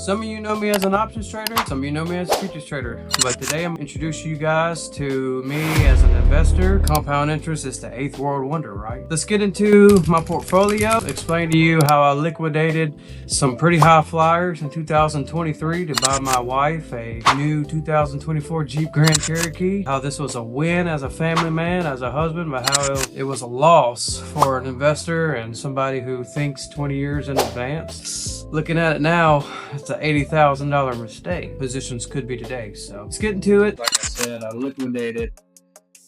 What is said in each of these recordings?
Some of you know me as an options trader, some of you know me as a futures trader. But today I'm introducing you guys to me as an investor. Compound interest is the eighth world wonder, right? Let's get into my portfolio, explain to you how I liquidated some pretty high flyers in 2023 to buy my wife a new 2024 Jeep Grand Cherokee. How this was a win as a family man, as a husband, but how it was a loss for an investor and somebody who thinks 20 years in advance. Looking at it now, it's an $80,000 mistake. Positions could be today, so let's get into it. Like I said, I liquidated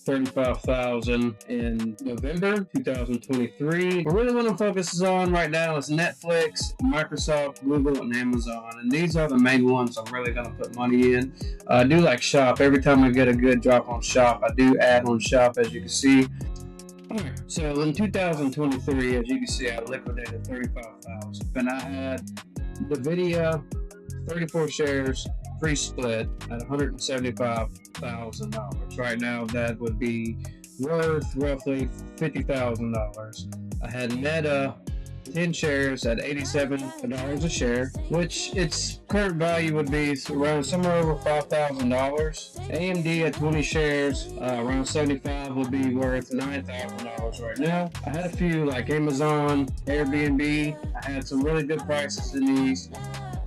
$35,000 in November 2023. But really what I'm focusing on right now is Netflix, Microsoft, Google, and Amazon. And these are the main ones I'm really going to put money in. I do like Shop. Every time I get a good drop on Shop, I do add on Shop, as you can see. Alright, so in 2023, as you can see, I liquidated $35,000. And I had NVIDIA, 34 shares, pre-split at $175,000. Right now, that would be worth roughly $50,000. I had Meta, 10 shares at $87 a share, which its current value would be around somewhere over $5,000. AMD at 20 shares, around 75 would be worth $9,000 right now. I had a few like Amazon, Airbnb. I had some really good prices in these.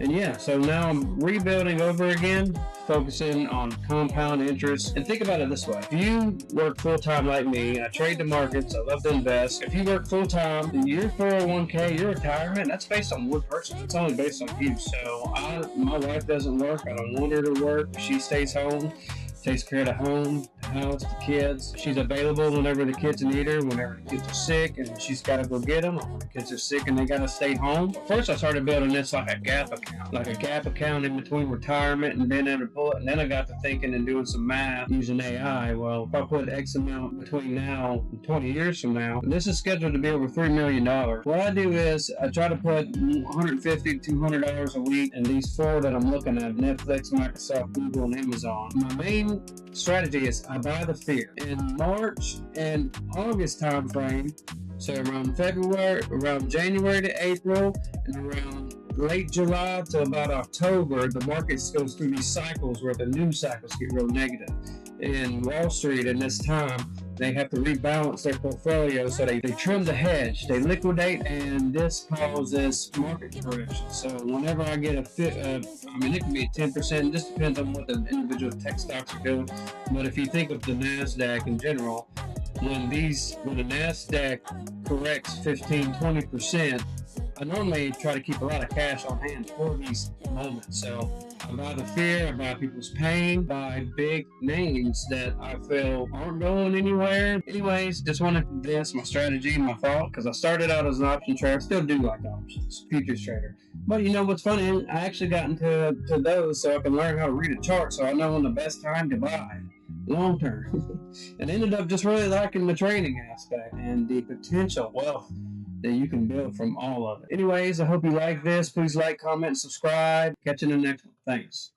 And yeah, so now I'm rebuilding over again, focusing on compound interest. And think about it this way. If you work full-time like me, I trade the markets, I love to invest. If you work full-time, your 401k, your retirement, that's based on one person. It's only based on you. So my wife doesn't work. I don't want her to work. She stays home, takes care of the home, the house, the kids. She's available whenever the kids need her, whenever the kids are sick and she's got to go get them, or when the kids are sick and they got to stay home. First, I started building this like a gap account in between retirement and being able to pull it. And then I got to thinking and doing some math using AI. Well, if I put X amount between now and 20 years from now, this is scheduled to be over $3 million. What I do is I try to put $150 to $200 a week in these four that I'm looking at: Netflix, Microsoft, Google, and Amazon. My main strategy is I buy the fear. In March and August time frame, so around January to April, and around late July to about October, the market goes through these cycles where the news cycles get real negative. In Wall Street in this time, they have to rebalance their portfolio, so they trim the hedge, they liquidate, and this causes market correction. So whenever I get it can be 10%, it just depends on what the individual tech stocks are doing. But if you think of the NASDAQ in general, when the NASDAQ corrects 15-20%, I normally try to keep a lot of cash on hand for these moments. So I buy the fear, I buy people's pain, buy big names that I feel aren't going anywhere. Anyways, just want to condense my strategy and my thought, because I started out as an option trader. I still do like options, futures trader. But you know what's funny? I actually got into those so I can learn how to read a chart, so I know when the best time to buy long term. And ended up just really liking the trading aspect and the potential wealth that you can build from all of it. Anyways, I hope you like this. Please like, comment, subscribe. Catch you in the next one. Thanks.